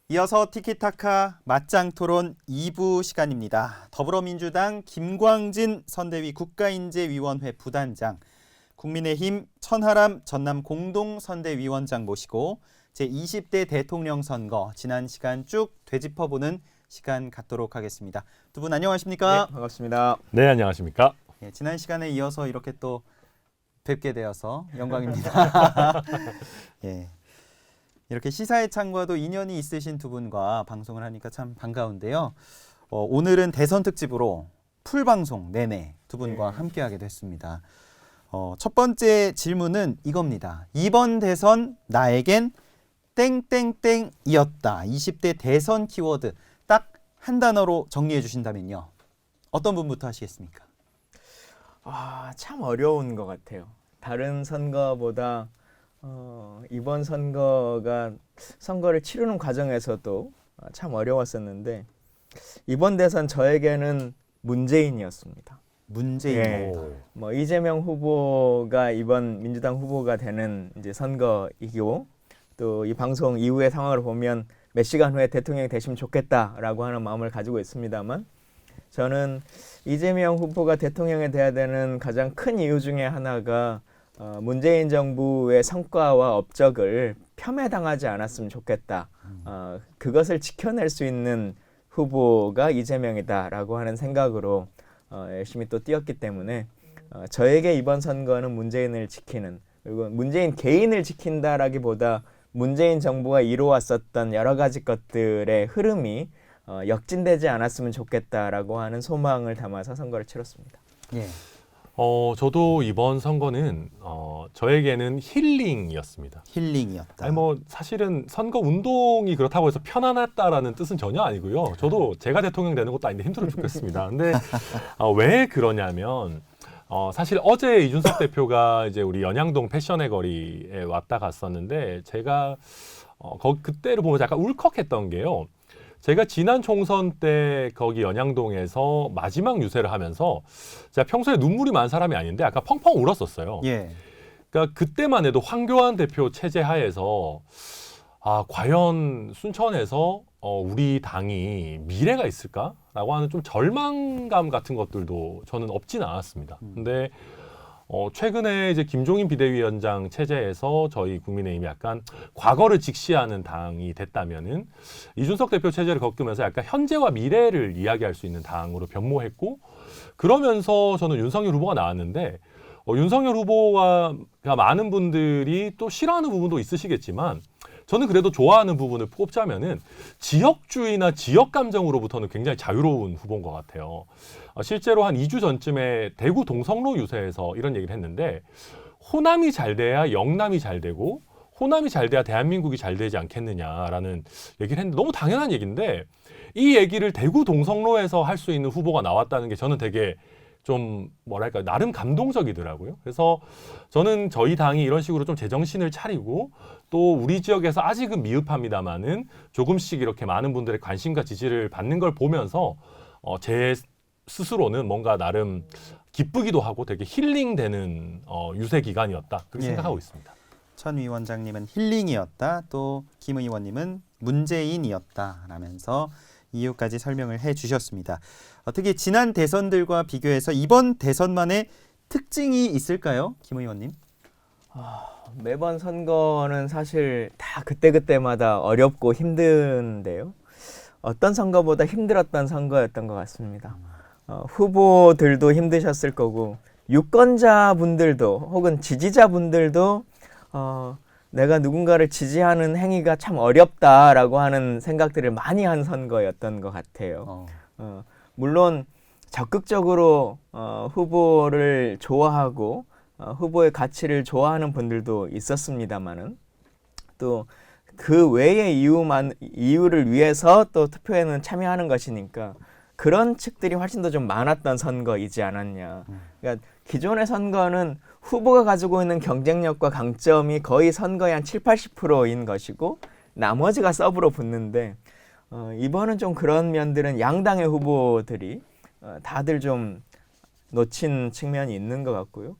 이어서 티키타카 맞짱 토론 2부 시간입니다. 더불어민주당 김광진 선대위 국가인재위원회 부단장, 국민의힘 천하람 전남 공동선대위원장 모시고 제20대 대통령 선거 지난 시간 쭉 되짚어보는 시간 갖도록 하겠습니다. 두 분 안녕하십니까? 네, 반갑습니다. 네, 안녕하십니까? 네, 지난 시간에 이어서 이렇게 또 뵙게 되어서 영광입니다. 예. 이렇게 시사의 창과도 인연이 있으신 두 분과 방송을 하니까 참 반가운데요. 오늘은 대선 특집으로 풀방송 내내 두 분과 함께하게 됐습니다. 첫 번째 질문은 이겁니다. 이번 대선 나에겐 땡땡땡이었다. 20대 대선 키워드 딱 한 단어로 정리해 주신다면요. 어떤 분부터 하시겠습니까? 참 어려운 것 같아요. 다른 선거보다 이번 선거가 선거를 치르는 과정에서도 참 어려웠었는데 이번 대선 저에게는 문재인이었습니다. 문재인. 예. 뭐 이재명 후보가 이번 민주당 후보가 되는 이제 선거이고 또 이 방송 이후의 상황을 보면 몇 시간 후에 대통령이 되시면 좋겠다라고 하는 마음을 가지고 있습니다만 저는 이재명 후보가 대통령이 돼야 되는 가장 큰 이유 중에 하나가 문재인 정부의 성과와 업적을 폄훼당하지 않았으면 좋겠다. 그것을 지켜낼 수 있는 후보가 이재명이다라고 하는 생각으로 열심히 또 뛰었기 때문에 저에게 이번 선거는 문재인을 지키는, 그리고 문재인 개인을 지킨다라기보다 문재인 정부가 이루어왔었던 여러 가지 것들의 흐름이 역진되지 않았으면 좋겠다라고 하는 소망을 담아서 선거를 치렀습니다. 예. 저도 이번 선거는 저에게는 힐링이었습니다. 힐링이었다. 아니 뭐 사실은 선거 운동이 그렇다고 해서 편안했다라는 뜻은 전혀 아니고요. 저도 제가 대통령 되는 것도 아닌데 힘들어 죽겠습니다. 근데 왜 그러냐면 사실 어제 이준석 대표가 이제 우리 연양동 패션의 거리에 왔다 갔었는데 제가 그때를 보면 약간 울컥했던 게요. 제가 지난 총선 때 거기 연양동에서 마지막 유세를 하면서 제가 평소에 눈물이 많은 사람이 아닌데 아까 펑펑 울었었어요. 예. 그러니까 그때만 해도 황교안 대표 체제 하에서 과연 순천에서 우리 당이 미래가 있을까라고 하는 좀 절망감 같은 것들도 저는 없지는 않았습니다. 근데 최근에 이제 김종인 비대위원장 체제에서 저희 국민의힘이 약간 과거를 직시하는 당이 됐다면은 이준석 대표 체제를 겪으면서 약간 현재와 미래를 이야기할 수 있는 당으로 변모했고, 그러면서 저는 윤석열 후보가 나왔는데 윤석열 후보가 많은 분들이 또 싫어하는 부분도 있으시겠지만 저는 그래도 좋아하는 부분을 꼽자면은 지역주의나 지역 감정으로부터는 굉장히 자유로운 후보인 것 같아요. 실제로 한 2주 전쯤에 대구 동성로 유세에서 이런 얘기를 했는데 호남이 잘 돼야 영남이 잘 되고 호남이 잘 돼야 대한민국이 잘 되지 않겠느냐라는 얘기를 했는데 너무 당연한 얘기인데 이 얘기를 대구 동성로에서 할 수 있는 후보가 나왔다는 게 저는 되게 좀 뭐랄까 나름 감동적이더라고요. 그래서 저는 저희 당이 이런 식으로 좀 제정신을 차리고 또 우리 지역에서 아직은 미흡합니다마는 조금씩 이렇게 많은 분들의 관심과 지지를 받는 걸 보면서 제 스스로는 뭔가 나름 기쁘기도 하고 되게 힐링되는 유세 기간이었다 그렇게 생각하고 있습니다. 천 위원장님은 힐링이었다. 또 김 의원님은 문재인이었다. 라면서 이유까지 설명을 해주셨습니다. 어떻게 지난 대선들과 비교해서 이번 대선만의 특징이 있을까요? 김 의원님? 매번 선거는 사실 다 그때그때마다 어렵고 힘든데요. 어떤 선거보다 힘들었던 선거였던 것 같습니다. 후보들도 힘드셨을 거고 유권자분들도 혹은 지지자분들도 내가 누군가를 지지하는 행위가 참 어렵다라고 하는 생각들을 많이 한 선거였던 것 같아요. 물론 적극적으로 후보를 좋아하고 후보의 가치를 좋아하는 분들도 있었습니다만은 또 그 외의 이유를 위해서 또 투표에는 참여하는 것이니까 그런 측들이 훨씬 더 좀 많았던 선거이지 않았냐. 그러니까 기존의 선거는 후보가 가지고 있는 경쟁력과 강점이 거의 선거의 한 7, 80%인 것이고 나머지가 서브로 붙는데 이번은 좀 그런 면들은 양당의 후보들이 다들 좀 놓친 측면이 있는 것 같고요.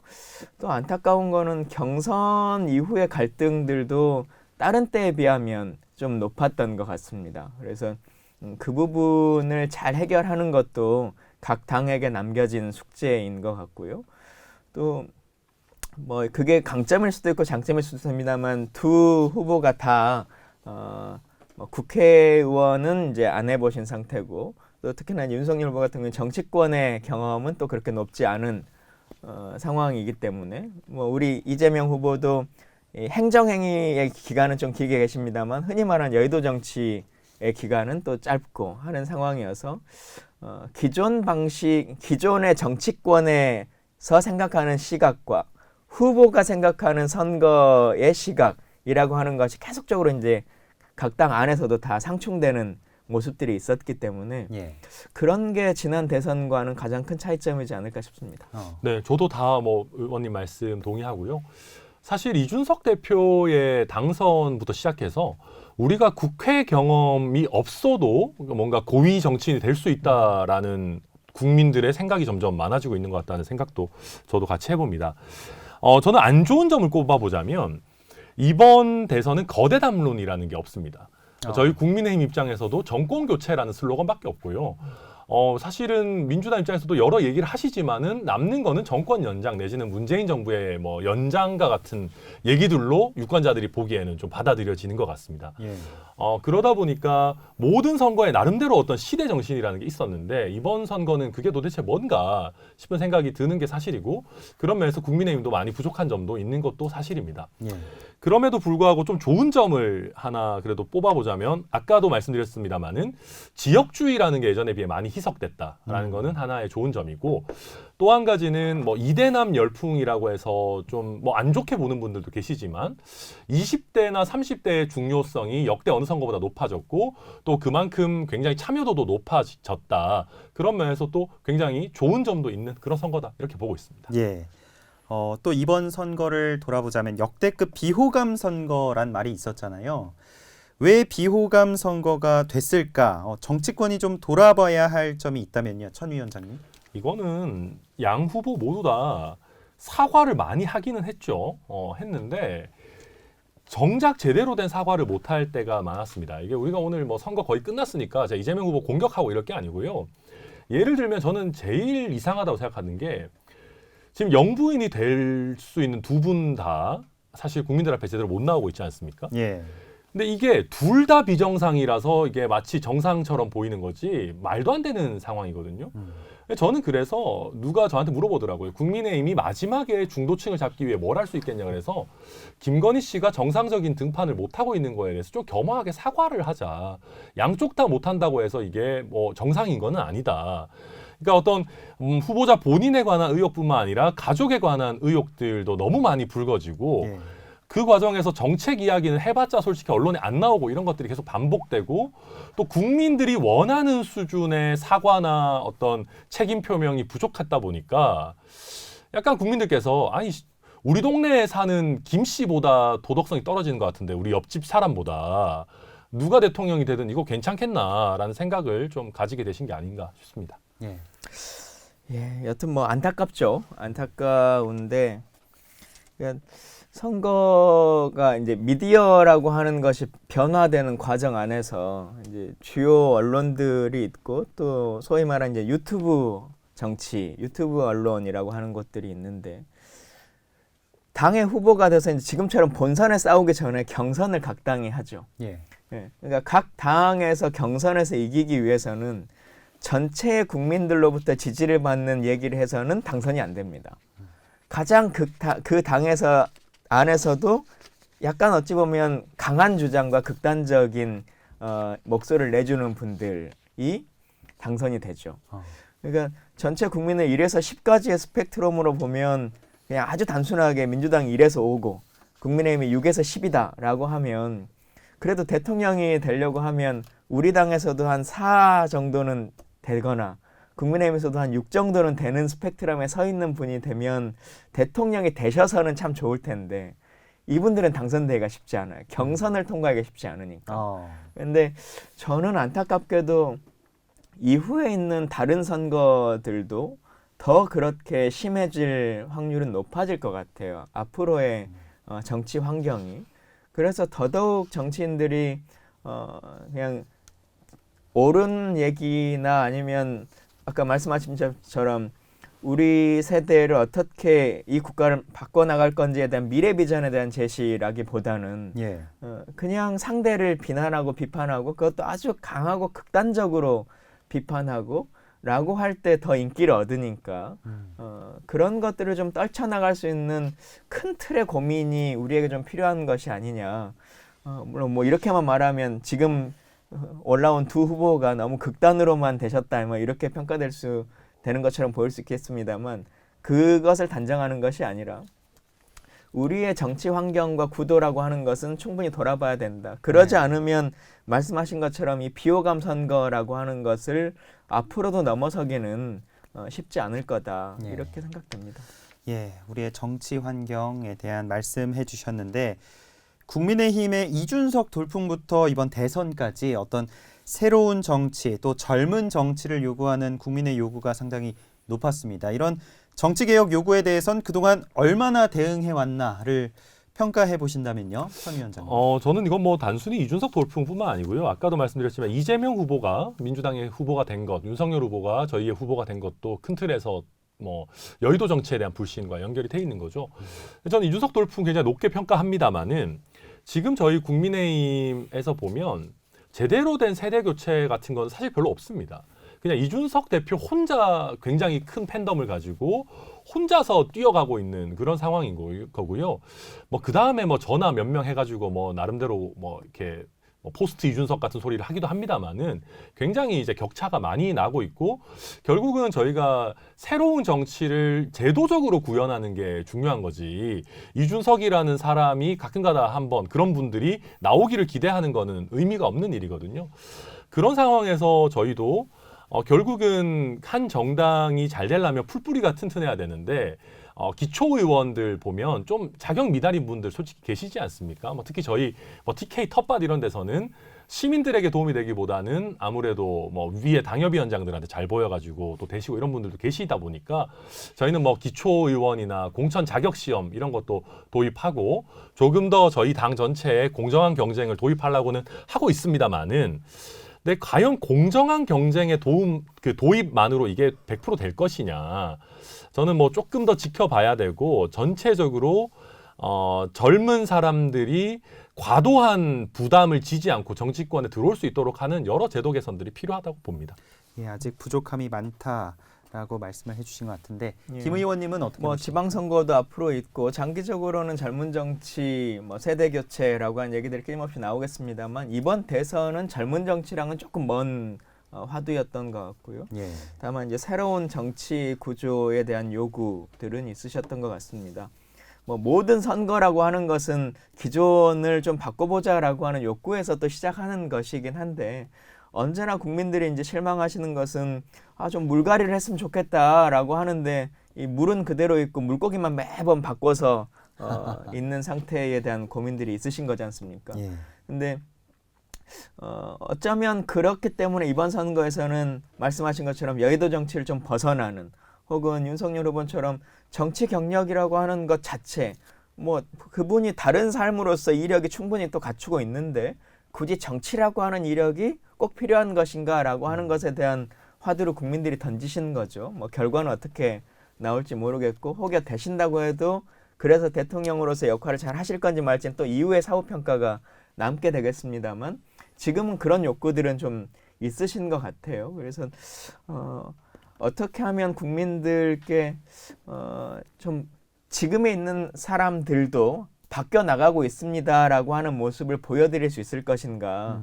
또 안타까운 거는 경선 이후의 갈등들도 다른 때에 비하면 좀 높았던 것 같습니다. 그래서 그 부분을 잘 해결하는 것도 각 당에게 남겨진 숙제인 것 같고요. 또 뭐 그게 강점일 수도 있고 장점일 수도 있습니다만 두 후보가 다 뭐 국회의원은 이제 안 해보신 상태고 또 특히나 윤석열 후보 같은 경우는 정치권의 경험은 또 그렇게 높지 않은 상황이기 때문에 뭐 우리 이재명 후보도 이 행정행위의 기간은 좀 길게 계십니다만 흔히 말하는 여의도 정치의 기간은 또 짧고 하는 상황이어서 기존의 정치권에서 생각하는 시각과 후보가 생각하는 선거의 시각이라고 하는 것이 계속적으로 이제 각 당 안에서도 다 상충되는 모습들이 있었기 때문에 예. 그런 게 지난 대선과는 가장 큰 차이점이지 않을까 싶습니다. 네, 저도 다 뭐 의원님 말씀 동의하고요. 사실 이준석 대표의 당선부터 시작해서 우리가 국회 경험이 없어도 뭔가 고위 정치인이 될 수 있다라는 국민들의 생각이 점점 많아지고 있는 것 같다는 생각도 저도 같이 해봅니다. 저는 안 좋은 점을 꼽아보자면 이번 대선은 거대 담론이라는 게 없습니다. 저희 국민의힘 입장에서도 정권 교체라는 슬로건밖에 없고요. 사실은 민주당 입장에서도 여러 얘기를 하시지만은 남는 거는 정권 연장 내지는 문재인 정부의 뭐 연장과 같은 얘기들로 유권자들이 보기에는 좀 받아들여지는 것 같습니다. 예. 그러다 보니까 모든 선거에 나름대로 어떤 시대 정신이라는 게 있었는데 이번 선거는 그게 도대체 뭔가 싶은 생각이 드는 게 사실이고 그런 면에서 국민의힘도 많이 부족한 점도 있는 것도 사실입니다. 예. 그럼에도 불구하고 좀 좋은 점을 하나 그래도 뽑아보자면 아까도 말씀드렸습니다마는 지역주의라는 게 예전에 비해 많이 희석됐다라는 거는 하나의 좋은 점이고 또 한 가지는 뭐 이대남 열풍이라고 해서 좀 뭐 안 좋게 보는 분들도 계시지만 20대나 30대의 중요성이 역대 어느 선거보다 높아졌고 또 그만큼 굉장히 참여도도 높아졌다. 그런 면에서 또 굉장히 좋은 점도 있는 그런 선거다 이렇게 보고 있습니다. 예. 또 이번 선거를 돌아보자면 역대급 비호감 선거란 말이 있었잖아요. 왜 비호감 선거가 됐을까? 정치권이 좀 돌아봐야 할 점이 있다면요, 천 위원장님. 이거는 양 후보 모두 다 사과를 많이 하기는 했죠. 했는데 정작 제대로 된 사과를 못할 때가 많았습니다. 이게 우리가 오늘 뭐 선거 거의 끝났으니까 제가 이재명 후보 공격하고 이럴 게 아니고요. 예를 들면 저는 제일 이상하다고 생각하는 게 지금 영부인이 될 수 있는 두 분 다 사실 국민들 앞에 제대로 못 나오고 있지 않습니까? 예. 근데 이게 둘 다 비정상이라서 이게 마치 정상처럼 보이는 거지 말도 안 되는 상황이거든요. 저는 그래서 누가 저한테 물어보더라고요. 국민의힘이 마지막에 중도층을 잡기 위해 뭘 할 수 있겠냐 그래서 김건희 씨가 정상적인 등판을 못하고 있는 거에 대해서 좀 겸허하게 사과를 하자. 양쪽 다 못한다고 해서 이게 뭐 정상인 거는 아니다. 그러니까 어떤 후보자 본인에 관한 의혹뿐만 아니라 가족에 관한 의혹들도 너무 많이 불거지고 예. 그 과정에서 정책 이야기는 해봤자 솔직히 언론에 안 나오고 이런 것들이 계속 반복되고 또 국민들이 원하는 수준의 사과나 어떤 책임 표명이 부족했다 보니까 약간 국민들께서 아니 우리 동네에 사는 김 씨보다 도덕성이 떨어지는 것 같은데 우리 옆집 사람보다 누가 대통령이 되든 이거 괜찮겠나라는 생각을 좀 가지게 되신 게 아닌가 싶습니다. 예. 예, 여튼 뭐 안타깝죠. 안타까운데 그러니까 선거가 이제 미디어라고 하는 것이 변화되는 과정 안에서 이제 주요 언론들이 있고 또 소위 말하는 이제 유튜브 정치, 유튜브 언론이라고 하는 것들이 있는데 당의 후보가 돼서 이제 지금처럼 본선에 싸우기 전에 경선을 각 당이 하죠. 예. 예, 그러니까 각 당에서 경선에서 이기기 위해서는 전체 국민들로부터 지지를 받는 얘기를 해서는 당선이 안 됩니다. 가장 그 당에서 안에서도 약간 어찌 보면 강한 주장과 극단적인 목소리를 내주는 분들이 당선이 되죠. 그러니까 전체 국민의 1에서 10까지의 스펙트럼으로 보면 그냥 아주 단순하게 민주당이 1에서 5고 국민의힘이 6에서 10이다라고 하면 그래도 대통령이 되려고 하면 우리 당에서도 한 4 정도는 되거나 국민의힘에서도 한 6 정도는 되는 스펙트럼에 서 있는 분이 되면 대통령이 되셔서는 참 좋을 텐데 이분들은 당선되기가 쉽지 않아요. 경선을 통과하기가 쉽지 않으니까. 그런데 저는 안타깝게도 이후에 있는 다른 선거들도 더 그렇게 심해질 확률은 높아질 것 같아요. 앞으로의 정치 환경이. 그래서 더더욱 정치인들이 그냥 옳은 얘기나 아니면 아까 말씀하신 것처럼 우리 세대를 어떻게 이 국가를 바꿔나갈 건지에 대한 미래 비전에 대한 제시라기보다는 예. 그냥 상대를 비난하고 비판하고 그것도 아주 강하고 극단적으로 비판하고 라고 할 때 더 인기를 얻으니까 그런 것들을 좀 떨쳐나갈 수 있는 큰 틀의 고민이 우리에게 좀 필요한 것이 아니냐. 물론 뭐 이렇게만 말하면 지금 올라온 두 후보가 너무 극단으로만 되셨다 뭐 이렇게 평가될 수 되는 것처럼 보일 수 있겠습니다만 그것을 단정하는 것이 아니라 우리의 정치 환경과 구도라고 하는 것은 충분히 돌아봐야 된다. 그러지 않으면 말씀하신 것처럼 이 비호감 선거라고 하는 것을 앞으로도 넘어서기는 쉽지 않을 거다. 네. 이렇게 생각됩니다. 예, 우리의 정치 환경에 대한 말씀해 주셨는데 국민의힘의 이준석 돌풍부터 이번 대선까지 어떤 새로운 정치 또 젊은 정치를 요구하는 국민의 요구가 상당히 높았습니다. 이런 정치개혁 요구에 대해선 그동안 얼마나 대응해 왔나를 평가해 보신다면요, 선 위원장님. 저는 이건 뭐 단순히 이준석 돌풍뿐만 아니고요. 아까도 말씀드렸지만 이재명 후보가 민주당의 후보가 된 것, 윤석열 후보가 저희의 후보가 된 것도 큰 틀에서 뭐 여의도 정치에 대한 불신과 연결이 돼 있는 거죠. 저는 이준석 돌풍 굉장히 높게 평가합니다만은 지금 저희 국민의힘에서 보면 제대로 된 세대 교체 같은 건 사실 별로 없습니다. 그냥 이준석 대표 혼자 굉장히 큰 팬덤을 가지고 혼자서 뛰어가고 있는 그런 상황인 거고요. 뭐 그 다음에 뭐 전화 몇 명 해가지고 뭐 나름대로 뭐 이렇게 뭐 포스트 이준석 같은 소리를 하기도 합니다만은 굉장히 이제 격차가 많이 나고 있고 결국은 저희가 새로운 정치를 제도적으로 구현하는 게 중요한 거지 이준석이라는 사람이 가끔가다 한번 그런 분들이 나오기를 기대하는 거는 의미가 없는 일이거든요. 그런 상황에서 저희도 결국은 한 정당이 잘 되려면 풀뿌리가 튼튼해야 되는데 기초의원들 보면 좀 자격 미달인 분들 솔직히 계시지 않습니까? 뭐 특히 저희 뭐 TK 텃밭 이런 데서는 시민들에게 도움이 되기보다는 아무래도 뭐 위에 당협위원장들한테 잘 보여가지고 또 되시고 이런 분들도 계시다 보니까 저희는 뭐 기초의원이나 공천 자격시험 이런 것도 도입하고 조금 더 저희 당 전체에 공정한 경쟁을 도입하려고는 하고 있습니다만은 근데 과연 공정한 경쟁의 도입만으로 이게 100% 될 것이냐? 저는 뭐 조금 더 지켜봐야 되고 전체적으로 젊은 사람들이 과도한 부담을 지지 않고 정치권에 들어올 수 있도록 하는 여러 제도 개선들이 필요하다고 봅니다. 예, 아직 부족함이 많다라고 말씀을 해주신 것 같은데 예. 김 의원님은 어떻게 뭐 보십니까? 지방선거도 앞으로 있고 장기적으로는 젊은 정치, 뭐 세대 교체라고 하는 얘기들이 끊임없이 나오겠습니다만 이번 대선은 젊은 정치랑은 조금 먼 화두였던 것 같고요. 예. 다만 이제 새로운 정치 구조에 대한 요구들은 있으셨던 것 같습니다. 뭐 모든 선거라고 하는 것은 기존을 좀 바꿔보자라고 하는 욕구에서 또 시작하는 것이긴 한데 언제나 국민들이 이제 실망하시는 것은 좀 물갈이를 했으면 좋겠다라고 하는데 이 물은 그대로 있고 물고기만 매번 바꿔서 있는 상태에 대한 고민들이 있으신 거지 않습니까? 예. 근데 어쩌면 그렇기 때문에 이번 선거에서는 말씀하신 것처럼 여의도 정치를 좀 벗어나는 혹은 윤석열 후보처럼 정치 경력이라고 하는 것 자체 뭐 그분이 다른 삶으로서 이력이 충분히 또 갖추고 있는데 굳이 정치라고 하는 이력이 꼭 필요한 것인가라고 하는 것에 대한 화두를 국민들이 던지신 거죠. 뭐 결과는 어떻게 나올지 모르겠고 혹여 되신다고 해도 그래서 대통령으로서 역할을 잘 하실 건지 말지는 또 이후의 사후평가가 남게 되겠습니다만 지금은 그런 욕구들은 좀 있으신 것 같아요. 그래서 어떻게 하면 국민들께 좀 지금에 있는 사람들도 바뀌어 나가고 있습니다라고 하는 모습을 보여드릴 수 있을 것인가.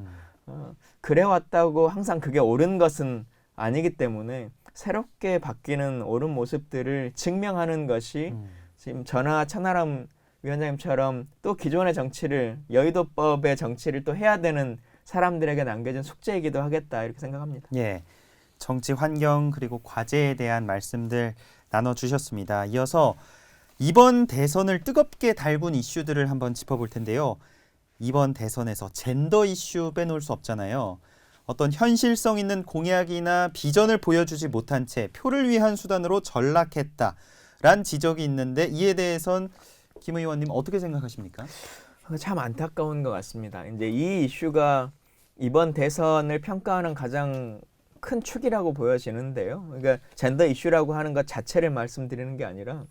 그래 왔다고 항상 그게 옳은 것은 아니기 때문에 새롭게 바뀌는 옳은 모습들을 증명하는 것이 지금 전하 천하람 위원장님처럼 또 기존의 정치를 여의도법의 정치를 또 해야 되는 사람들에게 남겨진 숙제이기도 하겠다 이렇게 생각합니다. 예. 정치 환경 그리고 과제에 대한 말씀들 나눠주셨습니다. 이어서 이번 대선을 뜨겁게 달군 이슈들을 한번 짚어볼 텐데요. 이번 대선에서 젠더 이슈 빼놓을 수 없잖아요. 어떤 현실성 있는 공약이나 비전을 보여주지 못한 채 표를 위한 수단으로 전락했다란 지적이 있는데 이에 대해선 김 의원님 어떻게 생각하십니까? 참 안타까운 것 같습니다. 이제 이 이슈가 이번 대선을 평가하는 가장 큰 축이라고 보여지는데요. 그러니까 젠더 이슈라고 하는 것 자체를 말씀드리는 게 아니라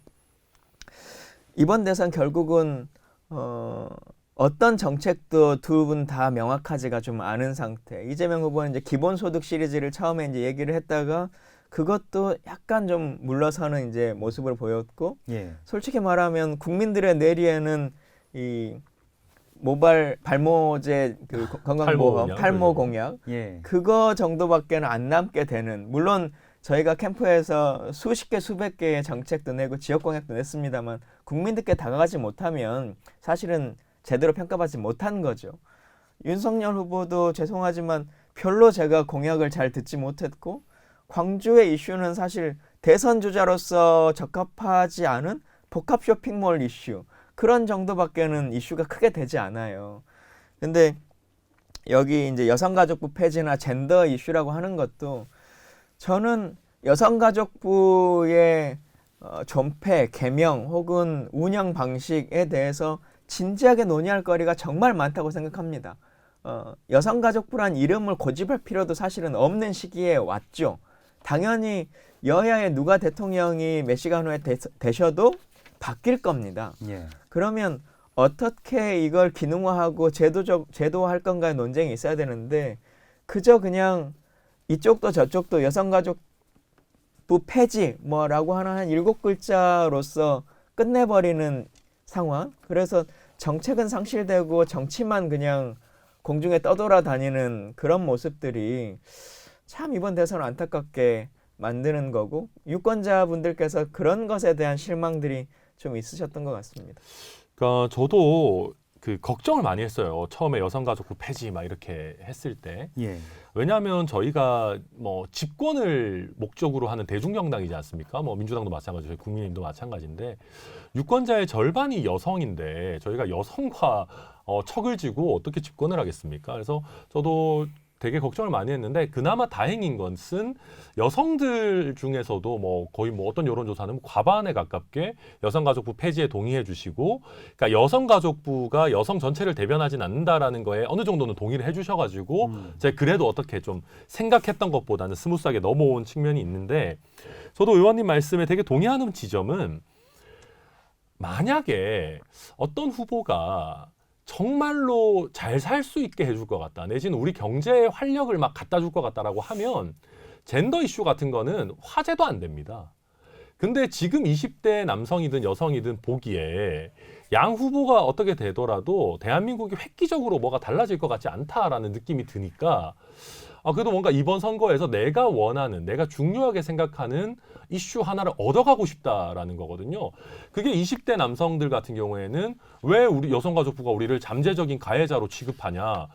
이번 대선 결국은 어떤 정책도 두 분 다 명확하지가 좀 않은 상태. 이재명 후보는 이제 기본소득 시리즈를 처음에 이제 얘기를 했다가 그것도 약간 좀 물러서는 이제 모습을 보였고, 예. 솔직히 말하면 국민들의 뇌리에는 이 모발 발모제 그 건강보험 탈모 공약 예. 그거 정도밖에는 안 남게 되는, 물론 저희가 캠프에서 수십 개 수백 개의 정책도 내고 지역 공약도 냈습니다만 국민들께 다가가지 못하면 사실은 제대로 평가받지 못한 거죠. 윤석열 후보도 죄송하지만 별로 제가 공약을 잘 듣지 못했고, 광주의 이슈는 사실 대선 주자로서 적합하지 않은 복합 쇼핑몰 이슈, 그런 정도밖에는 이슈가 크게 되지 않아요. 근데 여기 이제 여성가족부 폐지나 젠더 이슈라고 하는 것도 저는 여성가족부의 존폐, 개명 혹은 운영 방식에 대해서 진지하게 논의할 거리가 정말 많다고 생각합니다. 여성가족부란 이름을 고집할 필요도 사실은 없는 시기에 왔죠. 당연히 여야의 누가 대통령이 몇 시간 후에 되셔도 바뀔 겁니다. 예. 그러면 어떻게 이걸 기능화하고 제도화할 건가의 논쟁이 있어야 되는데 그저 그냥 이쪽도 저쪽도 여성가족부 폐지 뭐라고 하는 한 7글자로서 끝내버리는 상황. 그래서 정책은 상실되고 정치만 그냥 공중에 떠돌아다니는 그런 모습들이 참 이번 대선을 안타깝게 만드는 거고, 유권자분들께서 그런 것에 대한 실망들이 좀 있으셨던 것 같습니다. 그러니까 저도 그 걱정을 많이 했어요. 처음에 여성가족부 폐지 막 이렇게 했을 때. 예. 왜냐하면 저희가 뭐 집권을 목적으로 하는 대중정당이지 않습니까? 뭐 민주당도 마찬가지고 국민의힘도 마찬가지인데 유권자의 절반이 여성인데 저희가 여성과 척을 지고 어떻게 집권을 하겠습니까? 그래서 저도 되게 걱정을 많이 했는데 그나마 다행인 것은 여성들 중에서도 뭐 거의 뭐 어떤 여론조사는 과반에 가깝게 여성가족부 폐지에 동의해 주시고, 그러니까 여성가족부가 여성 전체를 대변하진 않는다라는 거에 어느 정도는 동의를 해 주셔가지고 제가 그래도 어떻게 좀 생각했던 것보다는 스무스하게 넘어온 측면이 있는데, 저도 의원님 말씀에 되게 동의하는 지점은 만약에 어떤 후보가 정말로 잘 살 수 있게 해줄 것 같다, 내지는 우리 경제에 활력을 막 갖다 줄 것 같다라고 하면 젠더 이슈 같은 거는 화제도 안 됩니다. 근데 지금 20대 남성이든 여성이든 보기에 양 후보가 어떻게 되더라도 대한민국이 획기적으로 뭐가 달라질 것 같지 않다라는 느낌이 드니까 그래도 뭔가 이번 선거에서 내가 원하는, 내가 중요하게 생각하는 이슈 하나를 얻어가고 싶다라는 거거든요. 그게 20대 남성들 같은 경우에는 왜 우리 여성가족부가 우리를 잠재적인 가해자로 취급하냐.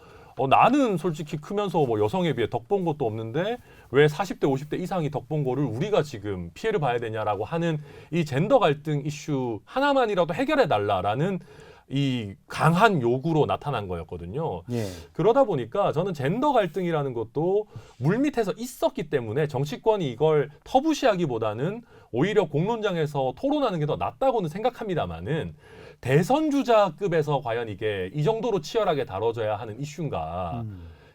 나는 솔직히 크면서 뭐 여성에 비해 덕 본 것도 없는데 왜 40대, 50대 이상이 덕 본 거를 우리가 지금 피해를 봐야 되냐라고 하는 이 젠더 갈등 이슈 하나만이라도 해결해 달라라는 이 강한 요구로 나타난 거였거든요. 예. 그러다 보니까 저는 젠더 갈등이라는 것도 물밑에서 있었기 때문에 정치권이 이걸 터부시하기보다는 오히려 공론장에서 토론하는 게 더 낫다고는 생각합니다만은 대선 주자급에서 과연 이게 이 정도로 치열하게 다뤄져야 하는 이슈인가.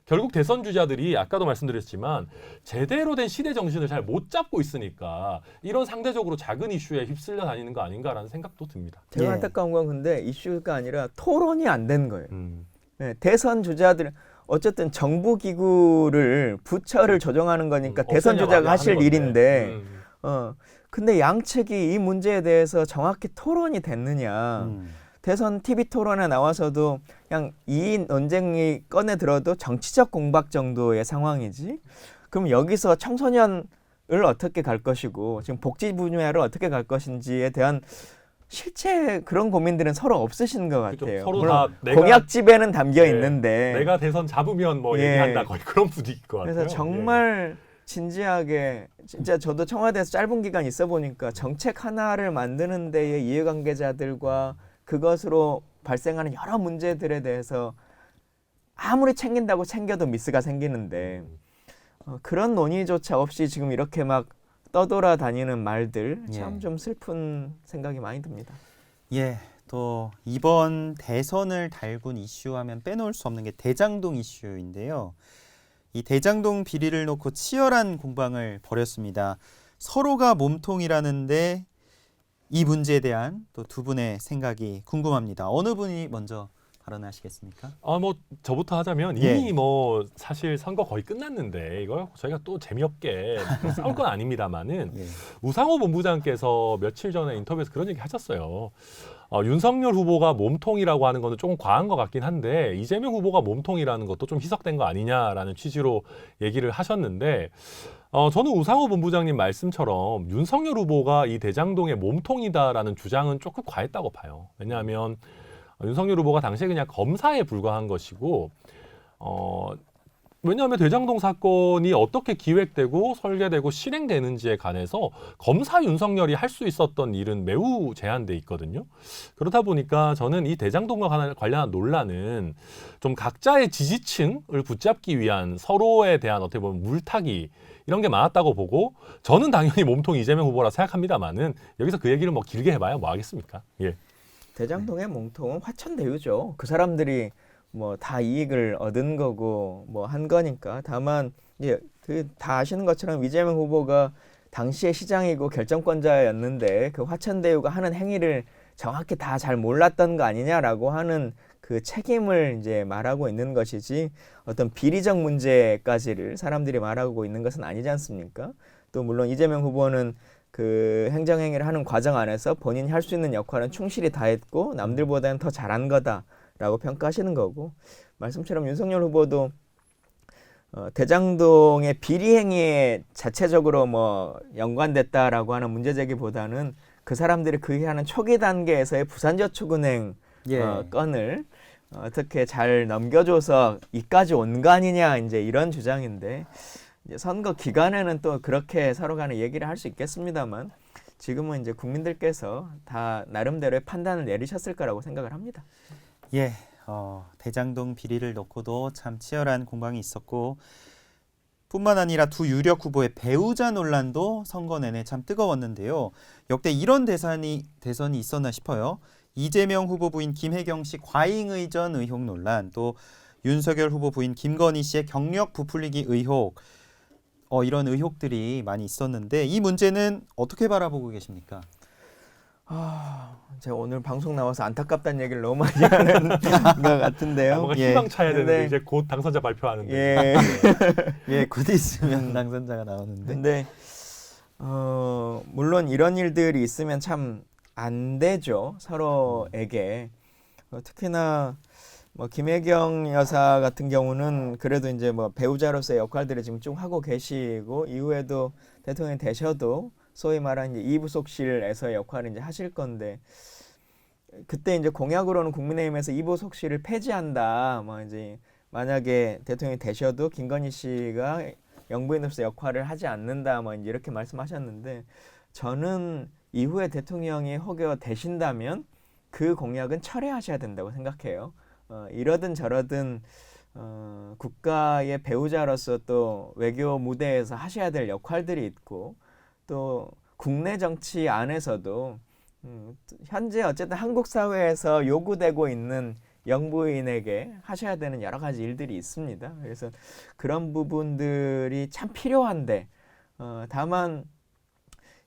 결국 대선 주자들이 아까도 말씀드렸지만 제대로 된 시대 정신을 잘 못 잡고 있으니까 이런 상대적으로 작은 이슈에 휩쓸려 다니는 거 아닌가라는 생각도 듭니다. 제가 예. 안타까운 건 근데 이슈가 아니라 토론이 안 된 거예요. 네, 대선 주자들 어쨌든 정부 기구를 부처를 조정하는 거니까 대선 주자가 하실 일인데 근데 양측이 이 문제에 대해서 정확히 토론이 됐느냐. 대선 TV 토론에 나와서도 그냥 이 논쟁이 꺼내 들어도 정치적 공박 정도의 상황이지. 그럼 여기서 청소년을 어떻게 갈 것이고 지금 복지 분야를 어떻게 갈 것인지에 대한 실제 그런 고민들은 서로 없으신 것 같아요. 그렇죠. 서로 물론 다 공약집에는 담겨 있는데 내가 대선 잡으면 뭐 예. 얘기한다, 거의 그런 분위기일 것 같아요. 그래서 정말 진지하게, 진짜 저도 청와대에서 짧은 기간 있어 보니까 정책 하나를 만드는 데에 이해관계자들과 그것으로 발생하는 여러 문제들에 대해서 아무리 챙긴다고 챙겨도 미스가 생기는데 그런 논의조차 없이 지금 이렇게 막 떠돌아다니는 말들 참 좀 슬픈 생각이 많이 듭니다. 예. 또 이번 대선을 달군 이슈하면 빼놓을 수 없는 게 대장동 이슈인데요. 이 대장동 비리를 놓고 치열한 공방을 벌였습니다. 서로가 몸통이라는데 이 문제에 대한 또 두 분의 생각이 궁금합니다. 어느 분이 먼저 발언하시겠습니까? 뭐 저부터 하자면 예. 이미 뭐 사실 선거 거의 끝났는데 이거 저희가 또 재미없게 싸울 건 아닙니다만은 예. 우상호 본부장께서 며칠 전에 인터뷰에서 그런 얘기 하셨어요. 윤석열 후보가 몸통이라고 하는 거는 조금 과한 것 같긴 한데 이재명 후보가 몸통이라는 것도 좀 희석된 거 아니냐라는 취지로 얘기를 하셨는데 저는 우상호 본부장님 말씀처럼 윤석열 후보가 이 대장동의 몸통이다라는 주장은 조금 과했다고 봐요. 왜냐하면 윤석열 후보가 당시에 그냥 검사에 불과한 것이고 왜냐하면 대장동 사건이 어떻게 기획되고 설계되고 실행되는지에 관해서 검사 윤석열이 할 수 있었던 일은 매우 제한돼 있거든요. 그렇다 보니까 저는 이 대장동과 관련한 논란은 좀 각자의 지지층을 붙잡기 위한 서로에 대한 어떻게 보면 물타기 이런 게 많았다고 보고 저는 당연히 몸통 이재명 후보라 생각합니다만은 여기서 그 얘기를 뭐 길게 해봐야 뭐 하겠습니까? 예. 대장동의 몸통은 화천대유죠. 그 사람들이 뭐 다 이익을 얻은 거고 뭐 한 거니까. 다만 이제 그 다 아시는 것처럼 이재명 후보가 당시의 시장이고 결정권자였는데 그 화천대유가 하는 행위를 정확히 다 잘 몰랐던 거 아니냐라고 하는 그 책임을 이제 말하고 있는 것이지 어떤 비리적 문제까지를 사람들이 말하고 있는 것은 아니지 않습니까? 또 물론 이재명 후보는 그 행정행위를 하는 과정 안에서 본인이 할 수 있는 역할은 충실히 다했고 남들보다는 더 잘한 거다라고 평가하시는 거고 말씀처럼 윤석열 후보도 대장동의 비리 행위에 자체적으로 뭐 연관됐다라고 하는 문제 제기보다는 그 사람들이 그게 하는 초기 단계에서의 부산저축은행 예. 건을 어떻게 잘 넘겨줘서 이까지 온 거 아니냐 이제 이런 주장인데 이제 선거 기간에는 또 그렇게 서로 간에 얘기를 할 수 있겠습니다만 지금은 이제 국민들께서 다 나름대로의 판단을 내리셨을 거라고 생각을 합니다. 예. 대장동 비리를 놓고도 참 치열한 공방이 있었고 뿐만 아니라 두 유력 후보의 배우자 논란도 선거 내내 참 뜨거웠는데요. 역대 이런 대선이 있었나 싶어요. 이재명 후보 부인 김혜경 씨 과잉의전 의혹 논란, 또 윤석열 후보 부인 김건희 씨의 경력 부풀리기 의혹, 이런 의혹들이 많이 있었는데 이 문제는 어떻게 바라보고 계십니까? 제가 오늘 방송 나와서 안타깝다는 얘기를 너무 많이 하는 것 같은데요. 뭔가 예. 희망 차야 되는데 근데- 이제 곧 당선자 발표하는데. 예. 예, 곧 있으면 당선자가 나오는데. 근데 물론 이런 일들이 있으면 참 안 되죠. 서로에게. 특히나 뭐 김혜경 여사 같은 경우는 그래도 이제 뭐 배우자로서의 역할들을 지금 쭉 하고 계시고 이후에도 대통령이 되셔도 소위 말하는 이제 이부속실에서의 역할을 이제 하실 건데 그때 이제 공약으로는 국민의힘에서 이부속실을 폐지한다. 뭐 이제 만약에 대통령이 되셔도 김건희 씨가 영부인으로서 역할을 하지 않는다. 뭐 이렇게 말씀하셨는데 저는 이후에 대통령이 혹여 되신다면 그 공약은 철회하셔야 된다고 생각해요. 이러든 저러든 국가의 배우자로서 또 외교 무대에서 하셔야 될 역할들이 있고 또 국내 정치 안에서도 현재 어쨌든 한국 사회에서 요구되고 있는 영부인에게 하셔야 되는 여러 가지 일들이 있습니다. 그래서 그런 부분들이 참 필요한데 다만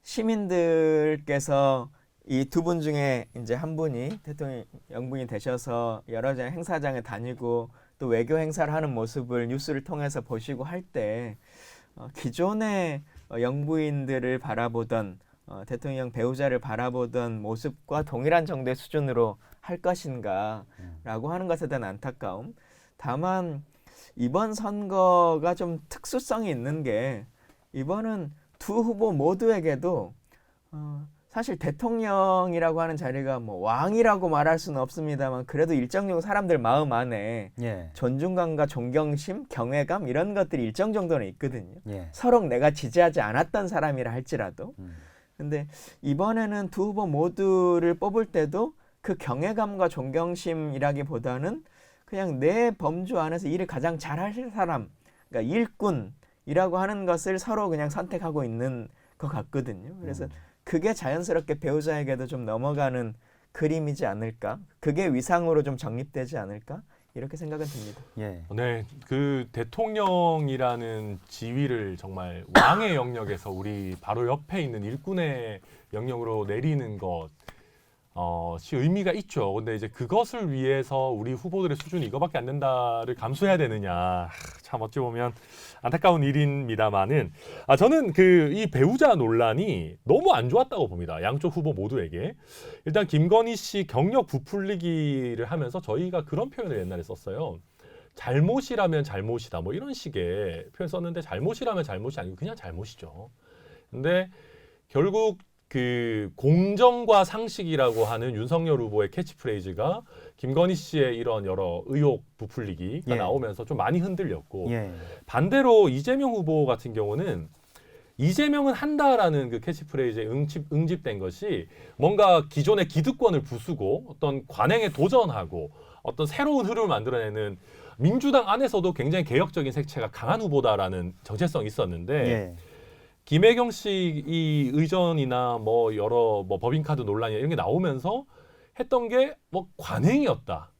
시민들께서 이 두 분 중에 이제 한 분이 대통령 영부인이 되셔서 여러 행사장에 다니고 또 외교 행사를 하는 모습을 뉴스를 통해서 보시고 할 때 기존의 영부인들을 바라보던 대통령 배우자를 바라보던 모습과 동일한 정도의 수준으로 할 것인가라고 하는 것에 대한 안타까움. 다만 이번 선거가 좀 특수성이 있는 게 이번은 두 후보 모두에게도 사실 대통령이라고 하는 자리가 뭐 왕이라고 말할 수는 없습니다만 그래도 일정 정도 사람들 마음 안에 예. 존중감과 존경심, 경외감 이런 것들이 일정 정도는 있거든요. 예. 서로 내가 지지하지 않았던 사람이라 할지라도. 근데 이번에는 두 후보 모두를 뽑을 때도 그 경외감과 존경심이라기보다는 그냥 내 범주 안에서 일을 가장 잘하실 사람, 그러니까 일꾼이라고 하는 것을 서로 그냥 선택하고 있는 것 같거든요. 그래서 그게 자연스럽게 배우자에게도 좀 넘어가는 그림이지 않을까? 그게 위상으로 좀 정립되지 않을까? 이렇게 생각은 듭니다. 예. 네, 그 대통령이라는 지위를 정말 왕의 영역에서 우리 바로 옆에 있는 일꾼의 영역으로 내리는 것, 시 의미가 있죠. 근데 이제 그것을 위해서 우리 후보들의 수준이 이거밖에 안 된다를 감수해야 되느냐, 참 어찌 보면 안타까운 일입니다만은, 저는 이 배우자 논란이 너무 안 좋았다고 봅니다. 양쪽 후보 모두에게. 일단 김건희 씨 경력 부풀리기를 하면서 저희가 그런 표현을 옛날에 썼어요. 잘못이라면 잘못이다, 뭐 이런 식의 표현 썼는데, 잘못이라면 잘못이 아니고 그냥 잘못이죠. 근데 결국 그 공정과 상식이라고 하는 윤석열 후보의 캐치프레이즈가 김건희 씨의 이런 여러 의혹 부풀리기가 예. 나오면서 좀 많이 흔들렸고, 예. 반대로 이재명 후보 같은 경우는 이재명은 한다라는 그 캐치프레이즈에 응집된 것이 뭔가 기존의 기득권을 부수고 어떤 관행에 도전하고 어떤 새로운 흐름을 만들어내는, 민주당 안에서도 굉장히 개혁적인 색채가 강한 후보다라는 정체성이 있었는데, 예. 김혜경 씨 이 의전이나 뭐 여러 뭐 법인카드 논란이 이런 게 나오면서 했던 게 뭐 관행이었다.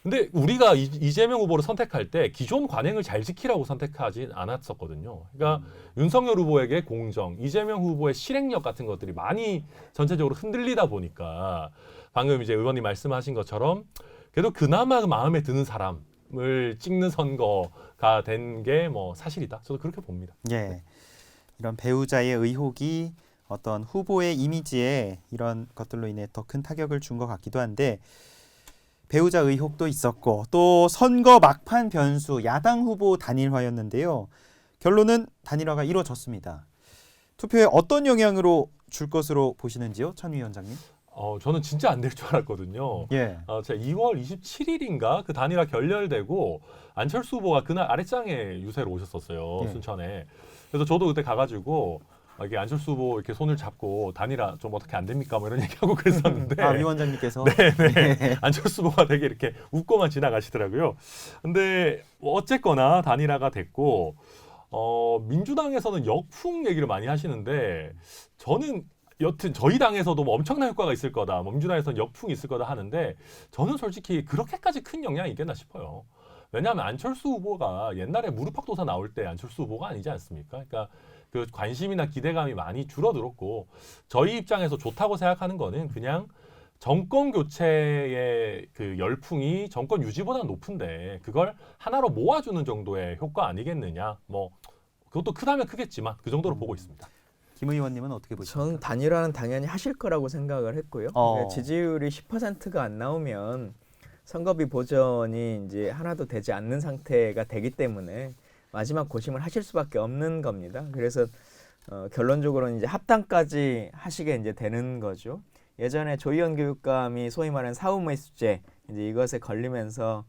근데 우리가 이재명 후보를 선택할 때 기존 관행을 잘 지키라고 선택하지 않았었거든요. 그러니까 윤석열 후보에게 공정, 이재명 후보의 실행력 같은 것들이 많이 전체적으로 흔들리다 보니까 방금 이제 의원님 말씀하신 것처럼 그래도 그나마 마음에 드는 사람을 찍는 선거가 된 게 뭐 사실이다. 저도 그렇게 봅니다. 예. 이런 배우자의 의혹이 어떤 후보의 이미지에 이런 것들로 인해 더 큰 타격을 준 것 같기도 한데, 배우자 의혹도 있었고 또 선거 막판 변수 야당 후보 단일화였는데요. 결론은 단일화가 이루어졌습니다. 투표에 어떤 영향으로 줄 것으로 보시는지요, 천 위원장님? 저는 진짜 안 될 줄 알았거든요. 예. 제가 2월 27일인가 그 단일화 결렬되고 안철수 후보가 그날 아랫장에 유세로 오셨었어요. 예. 순천에. 그래서 저도 그때 가가지고 이게 안철수 후보 이렇게 손을 잡고 단일화 좀 어떻게 안 됩니까? 뭐 이런 얘기하고 그랬었는데. 위원장님께서. 네네. 안철수 후보가 되게 이렇게 웃고만 지나가시더라고요. 근데 뭐 어쨌거나 단일화가 됐고, 민주당에서는 역풍 얘기를 많이 하시는데, 저는 여튼 저희 당에서도 뭐 엄청난 효과가 있을 거다, 뭐 민주당에서는 역풍이 있을 거다 하는데, 저는 솔직히 그렇게까지 큰 영향이 있겠나 싶어요. 왜냐하면 안철수 후보가 옛날에 무릎팍도사 나올 때 안철수 후보가 아니지 않습니까? 그러니까 그 관심이나 기대감이 많이 줄어들었고, 저희 입장에서 좋다고 생각하는 거는 그냥 정권 교체의 그 열풍이 정권 유지보다 높은데 그걸 하나로 모아주는 정도의 효과 아니겠느냐. 뭐 그것도 크다면 크겠지만 그 정도로 보고 있습니다. 김 의원님은 어떻게 보십니까? 저는 단일화는 당연히 하실 거라고 생각을 했고요. 그러니까 지지율이 10%가 안 나오면 선거비 보전이 이제 하나도 되지 않는 상태가 되기 때문에 마지막 고심을 하실 수밖에 없는 겁니다. 그래서 결론적으로는 이제 합당까지 하시게 이제 되는 거죠. 예전에 조희연 교육감이 소위 말하는 사후매수제 이제 이것에 걸리면서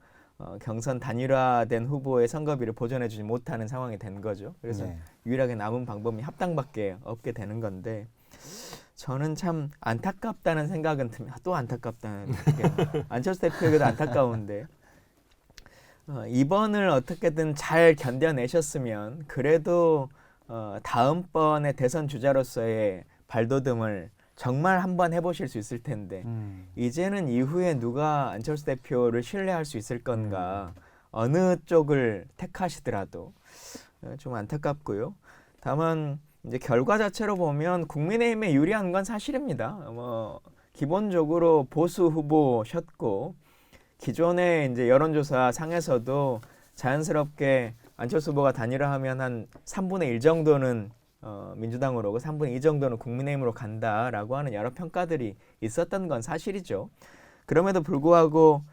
경선 단일화된 후보의 선거비를 보전해주지 못하는 상황이 된 거죠. 그래서 네. 유일하게 남은 방법이 합당밖에 없게 되는 건데, 저는 참 안타깝다는 생각은 듭니다. 또 안타깝다는 안철수 대표에게도 안타까운데, 이번을 어떻게든 잘 견뎌내셨으면 그래도 다음번에 대선 주자로서의 발돋움을 정말 한번 해보실 수 있을 텐데, 이제는 이후에 누가 안철수 대표를 신뢰할 수 있을 건가, 어느 쪽을 택하시더라도 좀 안타깝고요. 다만 이제 결과 자체로 보면 국민의힘에 유리한 건 사실입니다. 뭐 기본적으로 보수 후보셨고, 기존의 이제 여론조사 상에서도 자연스럽게 안철수 후보가 단일화하면 한 3분의 1 정도는 민주당으로 오고 3분의 2 정도는 국민의힘으로 간다라고 하는 여러 평가들이 있었던 건 사실이죠. 그럼에도 불구하고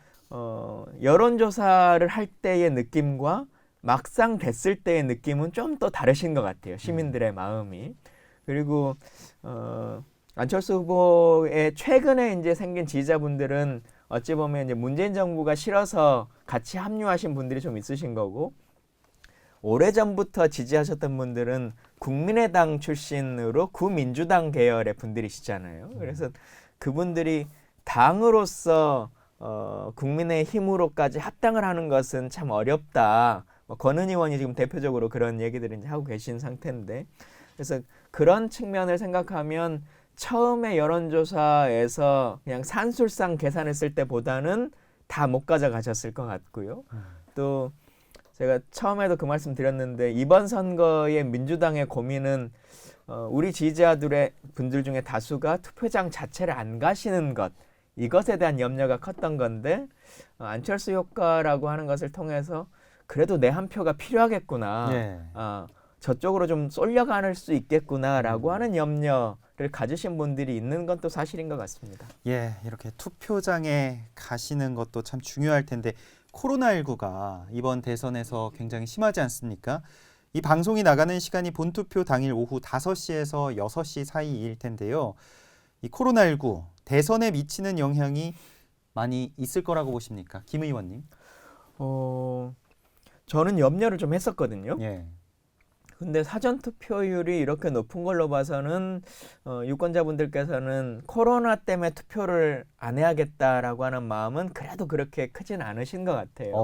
여론조사를 할 때의 느낌과 막상 됐을 때의 느낌은 좀 더 다르신 것 같아요. 시민들의 마음이. 그리고 안철수 후보의 최근에 이제 생긴 지지자분들은 어찌 보면 이제 문재인 정부가 싫어서 같이 합류하신 분들이 좀 있으신 거고, 오래전부터 지지하셨던 분들은 국민의당 출신으로 구민주당 계열의 분들이시잖아요. 그래서 그분들이 당으로서 국민의힘으로까지 합당을 하는 것은 참 어렵다. 권은 의원이 지금 대표적으로 그런 얘기들을 이제 하고 계신 상태인데, 그래서 그런 측면을 생각하면 처음에 여론조사에서 그냥 산술상 계산했을 때보다는 다 못 가져가셨을 것 같고요. 또 제가 처음에도 그 말씀 드렸는데 이번 선거의 민주당의 고민은 우리 지지자들의 분들 중에 다수가 투표장 자체를 안 가시는 것, 이것에 대한 염려가 컸던 건데 안철수 효과라고 하는 것을 통해서 그래도 내 한 표가 필요하겠구나. 예. 저쪽으로 좀 쏠려갈 수 있겠구나라고 하는 염려를 가지신 분들이 있는 건 또 사실인 것 같습니다. 예, 이렇게 투표장에 가시는 것도 참 중요할 텐데 코로나19가 이번 대선에서 굉장히 심하지 않습니까? 이 방송이 나가는 시간이 본투표 당일 오후 5시에서 6시 사이일 텐데요. 이 코로나19 대선에 미치는 영향이 많이 있을 거라고 보십니까? 김 의원님. 저는 염려를 좀 했었거든요. 예. 근데 사전 투표율이 이렇게 높은 걸로 봐서는 유권자분들께서는 코로나 때문에 투표를 안 해야겠다라고 하는 마음은 그래도 그렇게 크진 않으신 것 같아요.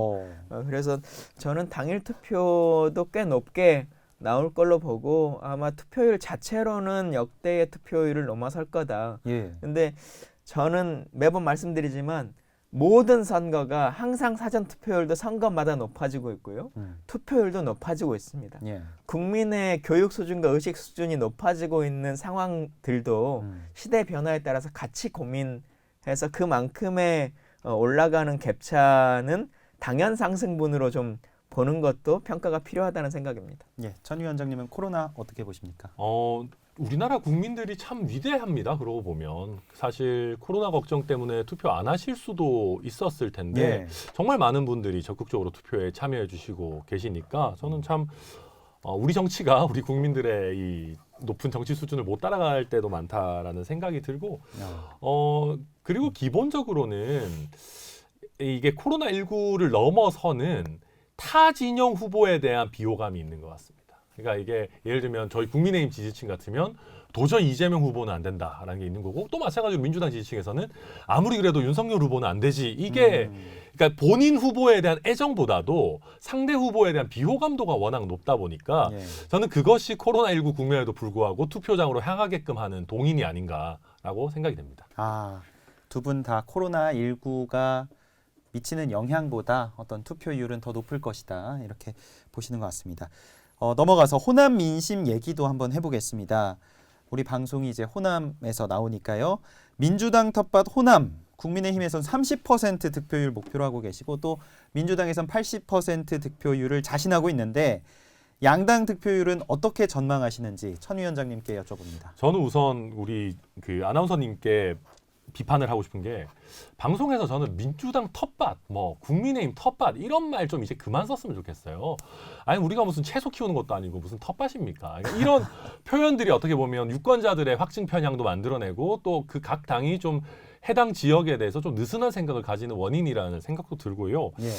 그래서 저는 당일 투표도 꽤 높게 나올 걸로 보고 아마 투표율 자체로는 역대의 투표율을 넘어설 거다. 예. 근데 저는 매번 말씀드리지만 모든 선거가 항상 사전 투표율도 선거마다 높아지고 있고요. 투표율도 높아지고 있습니다. 예. 국민의 교육 수준과 의식 수준이 높아지고 있는 상황들도 시대 변화에 따라서 같이 고민해서 그만큼의 올라가는 갭차는 당연 상승분으로 좀 보는 것도 평가가 필요하다는 생각입니다. 예. 천 위원장님은 코로나 어떻게 보십니까? 우리나라 국민들이 참 위대합니다. 그러고 보면 사실 코로나 걱정 때문에 투표 안 하실 수도 있었을 텐데 예. 정말 많은 분들이 적극적으로 투표에 참여해 주시고 계시니까 저는 참 우리 정치가 우리 국민들의 이 높은 정치 수준을 못 따라갈 때도 많다라는 생각이 들고 그리고 기본적으로는 이게 코로나19를 넘어서는 타 진영 후보에 대한 비호감이 있는 것 같습니다. 그러니까 이게 예를 들면 저희 국민의힘 지지층 같으면 도저히 이재명 후보는 안 된다라는 게 있는 거고 또 마찬가지로 민주당 지지층에서는 아무리 그래도 윤석열 후보는 안 되지. 이게 그러니까 본인 후보에 대한 애정보다도 상대 후보에 대한 비호감도가 워낙 높다 보니까 예. 저는 그것이 코로나19 국면에도 불구하고 투표장으로 향하게끔 하는 동인이 아닌가라고 생각이 됩니다. 두 분 다 코로나19가 미치는 영향보다 어떤 투표율은 더 높을 것이다. 이렇게 보시는 것 같습니다. 넘어가서 호남 민심 얘기도 한번 해보겠습니다. 우리 방송이 이제 호남에서 나오니까요. 민주당 텃밭 호남, 국민의힘에선 30% 득표율 목표로 하고 계시고 또 민주당에선 80% 득표율을 자신하고 있는데 양당 득표율은 어떻게 전망하시는지 천 위원장님께 여쭤봅니다. 저는 우선 우리 그 아나운서님께 비판을 하고 싶은 게 방송에서 저는 민주당 텃밭, 뭐 국민의힘 텃밭 이런 말 좀 이제 그만 썼으면 좋겠어요. 아니 우리가 무슨 채소 키우는 것도 아니고 무슨 텃밭입니까? 그러니까 이런 표현들이 어떻게 보면 유권자들의 확증 편향도 만들어내고 또 그 각 당이 좀 해당 지역에 대해서 좀 느슨한 생각을 가지는 원인이라는 생각도 들고요. 예.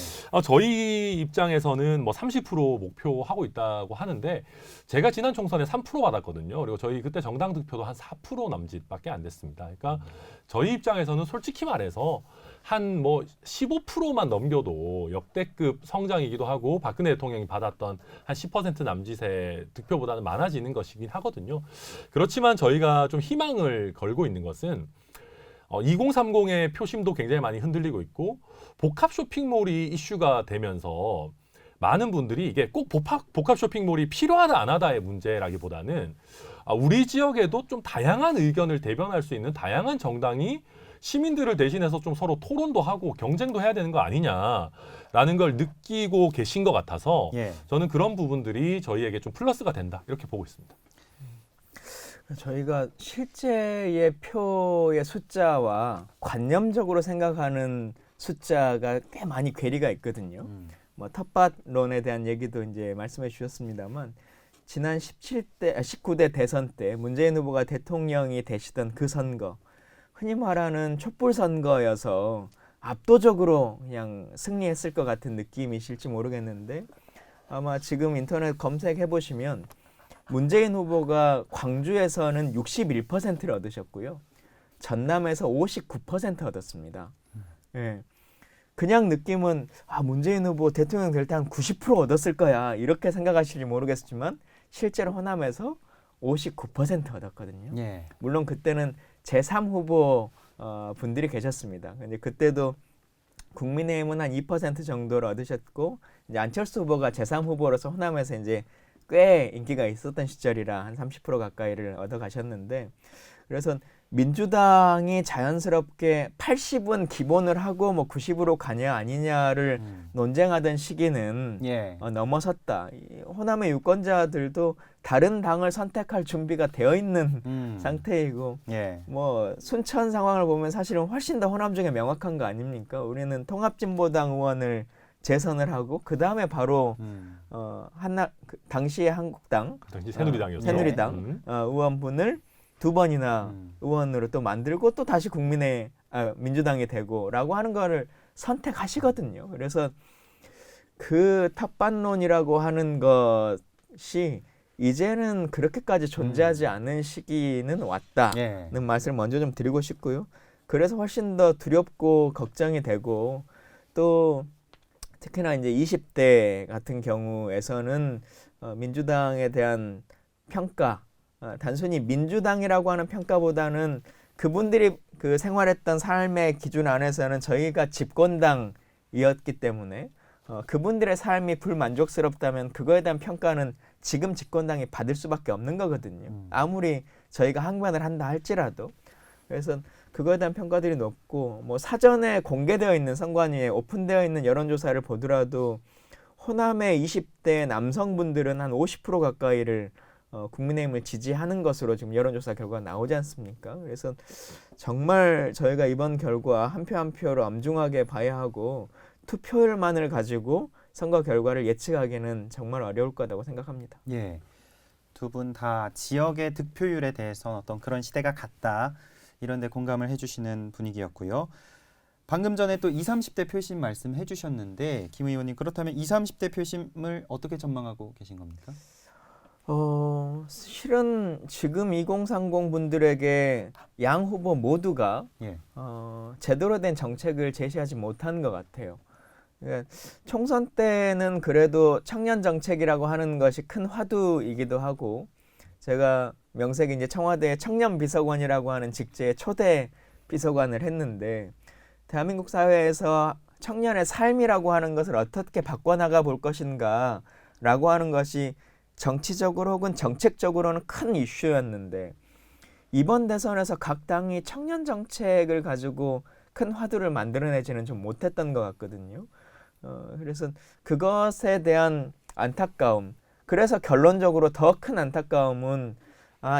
저희 입장에서는 뭐 30% 목표하고 있다고 하는데 제가 지난 총선에 3% 받았거든요. 그리고 저희 그때 정당 득표도 한 4% 남짓밖에 안 됐습니다. 그러니까 저희 입장에서는 솔직히 말해서 한 뭐 15%만 넘겨도 역대급 성장이기도 하고 박근혜 대통령이 받았던 한 10% 남짓의 득표보다는 많아지는 것이긴 하거든요. 그렇지만 저희가 좀 희망을 걸고 있는 것은 2030의 표심도 굉장히 많이 흔들리고 있고 복합 쇼핑몰이 이슈가 되면서 많은 분들이 이게 꼭 복합 쇼핑몰이 필요하다 안 하다의 문제라기보다는 우리 지역에도 좀 다양한 의견을 대변할 수 있는 다양한 정당이 시민들을 대신해서 좀 서로 토론도 하고 경쟁도 해야 되는 거 아니냐라는 걸 느끼고 계신 것 같아서 예. 저는 그런 부분들이 저희에게 좀 플러스가 된다 이렇게 보고 있습니다. 저희가 실제의 표의 숫자와 관념적으로 생각하는 숫자가 꽤 많이 괴리가 있거든요. 뭐 텃밭론에 대한 얘기도 이제 말씀해 주셨습니다만 지난 19대 대선 때 문재인 후보가 대통령이 되시던 그 선거, 흔히 말하는 촛불 선거여서 압도적으로 그냥 승리했을 것 같은 느낌이실지 모르겠는데 아마 지금 인터넷 검색해 보시면 문재인 후보가 광주에서는 61%를 얻으셨고요. 전남에서 59% 얻었습니다. 예. 그냥 느낌은 문재인 후보 대통령 될 때 한 90% 얻었을 거야 이렇게 생각하실지 모르겠지만 실제로 호남에서 59% 얻었거든요. 예. 물론 그때는 제3 후보 분들이 계셨습니다. 근데 그때도 국민의힘은 한 2% 정도를 얻으셨고 이제 안철수 후보가 제3 후보로서 호남에서 이제 꽤 인기가 있었던 시절이라 한 30% 가까이를 얻어 가셨는데 그래서 민주당이 자연스럽게 80은 기본을 하고 뭐 90으로 가냐 아니냐를 논쟁하던 시기는 예. 넘어섰다. 이 호남의 유권자들도 다른 당을 선택할 준비가 되어 있는 상태이고 예. 뭐 순천 상황을 보면 사실은 훨씬 더 호남 중에 명확한 거 아닙니까? 우리는 통합진보당 의원을 재선을 하고 그 다음에 바로 당시의 한국당 그 당시 새누리당이었죠. 새누리당 의원분을 두 번이나 의원으로 또 만들고 또 다시 민주당이 되고라고 하는 거를 선택하시거든요. 그래서 그 탑반론이라고 하는 것이 이제는 그렇게까지 존재하지 않은 시기는 왔다는 예. 말씀을 먼저 좀 드리고 싶고요. 그래서 훨씬 더 두렵고 걱정이 되고 또 특히나 이제 20대 같은 경우에서는 민주당에 대한 평가, 단순히 민주당이라고 하는 평가보다는 그분들이 그 생활했던 삶의 기준 안에서는 저희가 집권당이었기 때문에 그분들의 삶이 불만족스럽다면 그거에 대한 평가는 지금 집권당이 받을 수밖에 없는 거거든요. 아무리 저희가 항변을 한다 할지라도. 그래서 그거에 대한 평가들이 높고 뭐 사전에 공개되어 있는 선관위에 오픈되어 있는 여론조사를 보더라도 호남의 20대 남성분들은 한 50% 가까이를 국민의힘을 지지하는 것으로 지금 여론조사 결과가 나오지 않습니까? 그래서 정말 저희가 이번 결과 한 표 한 표로 엄중하게 봐야 하고 투표율만을 가지고 선거 결과를 예측하기는 정말 어려울 거라고 생각합니다. 예. 두 분 다 지역의 득표율에 대해서 어떤 그런 시대가 갔다. 이런 데 공감을 해주시는 분위기였고요. 방금 전에 또 20, 30대 표심 말씀해 주셨는데 김 의원님 그렇다면 20, 30대 표심을 어떻게 전망하고 계신 겁니까? 실은 지금 2030 분들에게 양 후보 모두가 예. 제대로 된 정책을 제시하지 못한 것 같아요. 그러니까 총선 때는 그래도 청년 정책이라고 하는 것이 큰 화두이기도 하고 제가 명색이 이제 청와대 청년 비서관이라고 하는 직제의 초대 비서관을 했는데 대한민국 사회에서 청년의 삶이라고 하는 것을 어떻게 바꿔나가 볼 것인가라고 하는 것이 정치적으로 혹은 정책적으로는 큰 이슈였는데 이번 대선에서 각 당이 청년 정책을 가지고 큰 화두를 만들어내지는 좀 못했던 것 같거든요. 그래서 그것에 대한 안타까움, 그래서 결론적으로 더 큰 안타까움은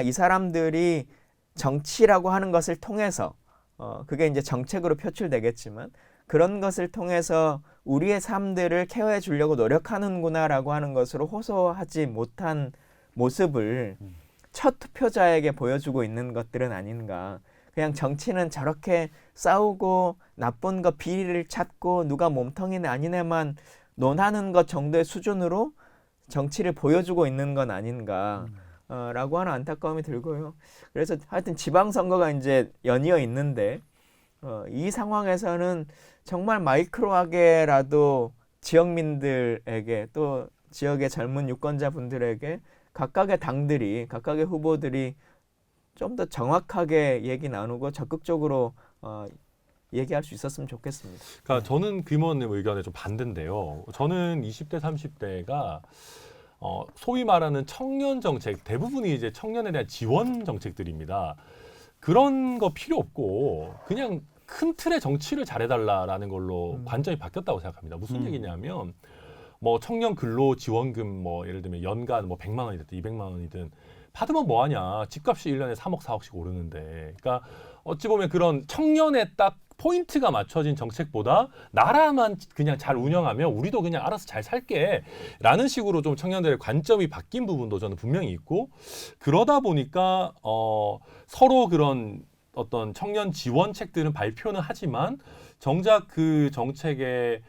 이 사람들이 정치라고 하는 것을 통해서 그게 이제 정책으로 표출되겠지만 그런 것을 통해서 우리의 삶들을 케어해 주려고 노력하는구나라고 하는 것으로 호소하지 못한 모습을 첫 투표자에게 보여주고 있는 것들은 아닌가. 그냥 정치는 저렇게 싸우고 나쁜 거 비리를 찾고 누가 몸통이네 아니네만 논하는 것 정도의 수준으로 정치를 보여주고 있는 건 아닌가 라고 하는 안타까움이 들고요. 그래서 하여튼 지방선거가 이제 연이어 있는데 이 상황에서는 정말 마이크로하게라도 지역민들에게 또 지역의 젊은 유권자분들에게 각각의 당들이 각각의 후보들이 좀 더 정확하게 얘기 나누고 적극적으로 얘기할 수 있었으면 좋겠습니다. 그러니까 저는 김 의원님 의견에 좀 반대인데요. 저는 20대, 30대가 소위 말하는 청년 정책, 대부분이 이제 청년에 대한 지원 정책들입니다. 그런 거 필요 없고 그냥 큰 틀의 정치를 잘해달라라는 걸로 관점이 바뀌었다고 생각합니다. 무슨 얘기냐면 뭐 청년 근로 지원금 뭐 예를 들면 연간 뭐 100만 원이든 200만 원이든 받으면 뭐하냐. 집값이 1년에 3억, 4억씩 오르는데. 그러니까 어찌 보면 그런 청년에 딱 포인트가 맞춰진 정책보다 나라만 그냥 잘 운영하면 우리도 그냥 알아서 잘 살게 라는 식으로 좀 청년들의 관점이 바뀐 부분도 저는 분명히 있고 그러다 보니까 서로 그런 어떤 청년 지원책들은 발표는 하지만 정작 그 정책의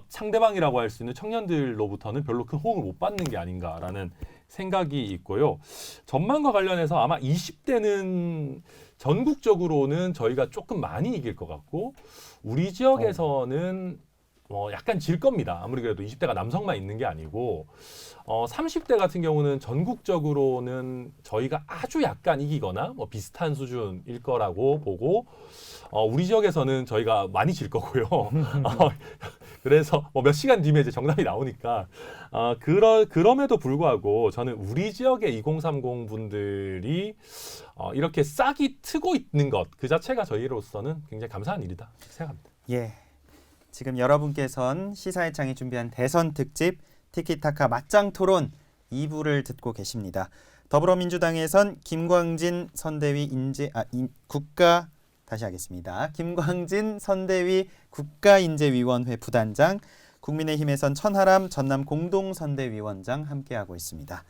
상대방이라고 할 수 있는 청년들로부터는 별로 큰 호응을 못 받는 게 아닌가라는 생각이 있고요. 전망과 관련해서 아마 20대는 전국적으로는 저희가 조금 많이 이길 것 같고 우리 지역에서는 약간 질 겁니다. 아무리 그래도 20대가 남성만 있는 게 아니고 30대 같은 경우는 전국적으로는 저희가 아주 약간 이기거나 뭐 비슷한 수준일 거라고 보고 우리 지역에서는 저희가 많이 질 거고요. 그래서 뭐 몇 시간 뒤면 이제 정답이 나오니까 그럼에도 불구하고 저는 우리 지역의 2030 분들이 이렇게 싹이 트고 있는 것 그 자체가 저희로서는 굉장히 감사한 일이다 생각합니다. 예. 지금 여러분께선 시사의 창이 준비한 대선 특집 티키타카 맞짱 토론 2부를 듣고 계십니다. 더불어민주당에선 김광진 선대위 김광진 선대위 국가인재위원회 부단장, 국민의힘에선 천하람 전남 공동선대위원장 함께하고 있습니다.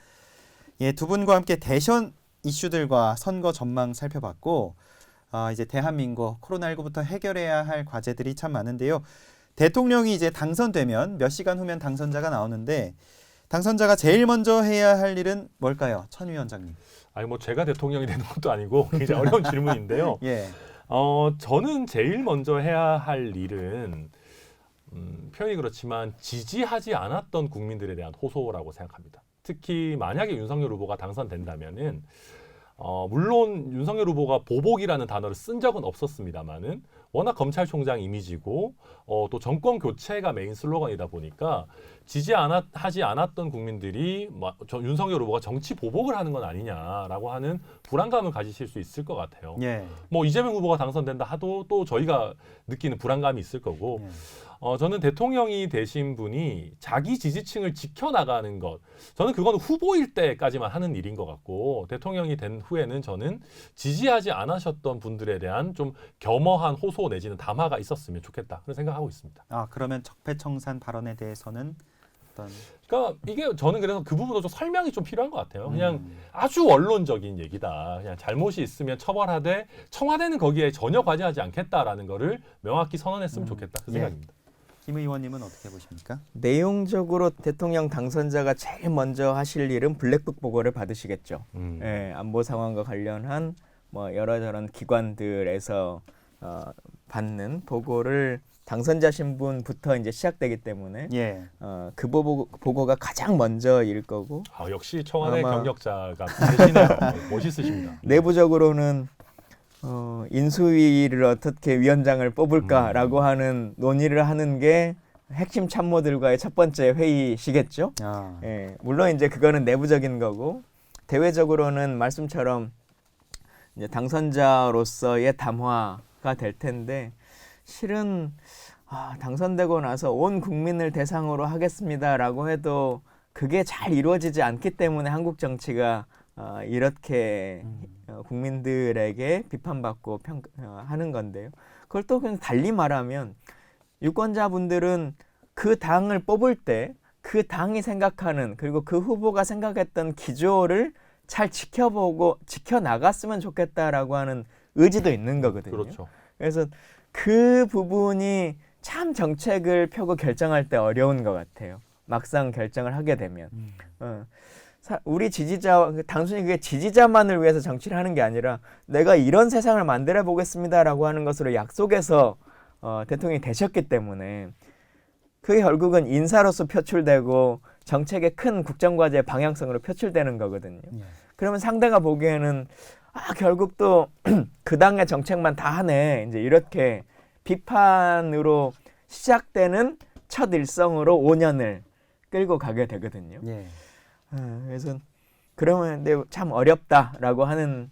예, 두 분과 함께 대선 이슈들과 선거 전망 살펴봤고 이제 대한민국 코로나19부터 해결해야 할 과제들이 참 많은데요. 대통령이 이제 당선되면 몇 시간 후면 당선자가 나오는데 당선자가 제일 먼저 해야 할 일은 뭘까요? 천 위원장님. 아니 뭐 제가 대통령이 되는 것도 아니고 굉장히 어려운 질문인데요. 예. 저는 제일 먼저 해야 할 일은 표현이 그렇지만 지지하지 않았던 국민들에 대한 호소라고 생각합니다. 특히 만약에 윤석열 후보가 당선된다면은 물론 윤석열 후보가 보복이라는 단어를 쓴 적은 없었습니다만은 워낙 검찰총장 이미지고 또 정권 교체가 메인 슬로건이다 보니까 하지 않았던 국민들이 윤석열 후보가 정치 보복을 하는 건 아니냐라고 하는 불안감을 가지실 수 있을 것 같아요. 예. 뭐 이재명 후보가 당선된다 하도 또 저희가 느끼는 불안감이 있을 거고 예. 저는 대통령이 되신 분이 자기 지지층을 지켜나가는 것, 저는 그건 후보일 때까지만 하는 일인 것 같고 대통령이 된 후에는 저는 지지하지 않으셨던 분들에 대한 좀 겸허한 호소 내지는 담화가 있었으면 좋겠다 그런 생각하고 있습니다. 그러면 적폐청산 발언에 대해서는 어떤? 그러니까 이게 저는 그래서 그 부분도 좀 설명이 좀 필요한 것 같아요. 그냥 아주 원론적인 얘기다. 그냥 잘못이 있으면 처벌하되 청와대는 거기에 전혀 관여하지 않겠다라는 거를 명확히 선언했으면 좋겠다 그 예. 생각입니다. 김 의원님은 어떻게 보십니까? 내용적으로 대통령 당선자가 제일 먼저 하실 일은 블랙북 보고를 받으시겠죠. 예, 안보 상황과 관련한 뭐 여러저런 기관들에서 받는 보고를 당선자 신분부터 이제 시작되기 때문에 예. 그 보고가 가장 먼저일 거고 역시 청와대 아마- 경력자가 되시네요. 멋있으십니다. 내부적으로는 인수위를 어떻게 위원장을 뽑을까라고 하는 논의를 하는 게 핵심 참모들과의 첫 번째 회의시겠죠. 예, 물론 이제 그거는 내부적인 거고 대외적으로는 말씀처럼 이제 당선자로서의 담화가 될 텐데 실은 당선되고 나서 온 국민을 대상으로 하겠습니다라고 해도 그게 잘 이루어지지 않기 때문에 한국 정치가 이렇게 국민들에게 비판받고 하는 건데요. 그걸 또 그냥 달리 말하면 유권자분들은 그 당을 뽑을 때 그 당이 생각하는 그리고 그 후보가 생각했던 기조를 잘 지켜나갔으면 좋겠다라고 하는 의지도 있는 거거든요. 그렇죠. 그래서 그 부분이 참 정책을 펴고 결정할 때 어려운 것 같아요. 막상 결정을 하게 되면. 우리 지지자, 단순히 그게 지지자만을 위해서 정치를 하는 게 아니라 내가 이런 세상을 만들어 보겠습니다라고 하는 것으로 약속해서 대통령이 되셨기 때문에 그게 결국은 인사로서 표출되고 정책의 큰 국정과제의 방향성으로 표출되는 거거든요. 예. 그러면 상대가 보기에는 결국 또 그 당의 정책만 다 하네. 이제 이렇게 비판으로 시작되는 첫 일성으로 5년을 끌고 가게 되거든요. 예. 그래서 그러면 근데 참 어렵다라고 하는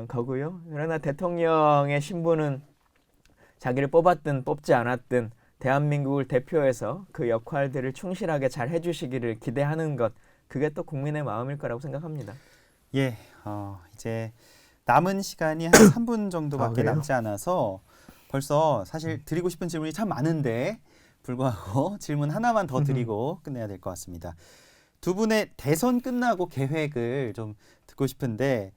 거고요. 그러나 대통령의 신분은 자기를 뽑았든 뽑지 않았든 대한민국을 대표해서 그 역할들을 충실하게 잘 해주시기를 기대하는 것, 그게 또 국민의 마음일 거라고 생각합니다. 예. 이제 남은 시간이 한 3분 정도밖에 그래요? 남지 않아서 벌써 사실 드리고 싶은 질문이 참 많은데 불구하고 질문 하나만 더 드리고 끝내야 될 것 같습니다. 두 분의 대선 끝나고 계획을 좀 듣고 싶은데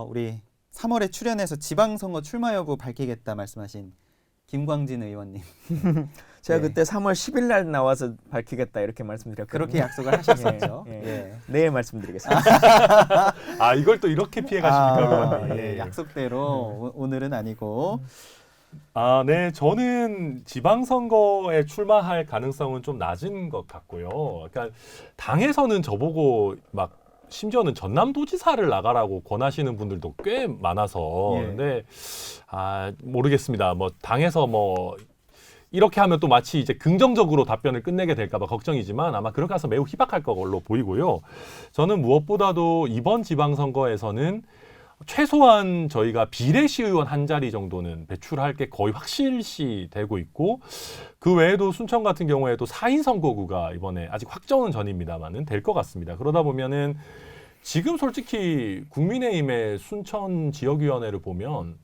우리 3월에 출연해서 지방선거 출마 여부 밝히겠다 말씀하신 김광진 의원님. 제가 네. 그때 3월 10일 날 나와서 밝히겠다 이렇게 말씀드렸거든요. 그렇게 약속을 하셨었죠. 예, 예. 예. 내일 말씀드리겠습니다. 이걸 또 이렇게 피해 가십니까? 예, 약속대로 오늘은 아니고 아, 네. 저는 지방선거에 출마할 가능성은 좀 낮은 것 같고요. 그러니까 당에서는 저보고 막 심지어는 전남도지사를 나가라고 권하시는 분들도 꽤 많아서 예. 근데 모르겠습니다. 뭐 당에서 뭐 이렇게 하면 또 마치 이제 긍정적으로 답변을 끝내게 될까 봐 걱정이지만 아마 그렇게 해서 매우 희박할 걸로 보이고요. 저는 무엇보다도 이번 지방선거에서는 최소한 저희가 비례시의원 한 자리 정도는 배출할 게 거의 확실시 되고 있고 그 외에도 순천 같은 경우에도 4인 선거구가 이번에 아직 확정은 전입니다만은 될 것 같습니다. 그러다 보면은 지금 솔직히 국민의힘의 순천 지역위원회를 보면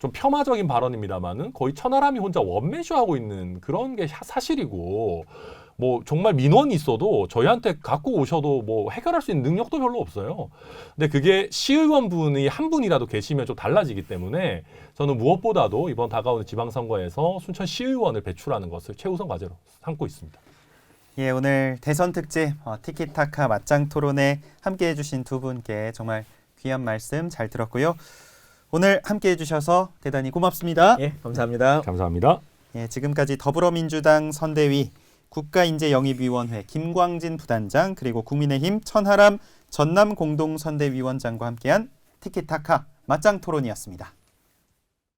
좀 폄하적인 발언입니다만은 거의 천하람이 혼자 원맨쇼하고 있는 그런 게 사실이고 뭐 정말 민원이 있어도 저희한테 갖고 오셔도 뭐 해결할 수 있는 능력도 별로 없어요. 근데 그게 시의원분이 한 분이라도 계시면 좀 달라지기 때문에 저는 무엇보다도 이번 다가오는 지방선거에서 순천 시의원을 배출하는 것을 최우선 과제로 삼고 있습니다. 예, 오늘 대선 특집 티키타카 맞짱 토론에 함께해 주신 두 분께 정말 귀한 말씀 잘 들었고요. 오늘 함께해 주셔서 대단히 고맙습니다. 예, 감사합니다. 감사합니다. 예, 지금까지 더불어민주당 선대위 국가인재영입위원회 김광진 부단장 그리고 국민의힘 천하람 전남공동선대위원장과 함께한 티키타카 맞짱 토론이었습니다.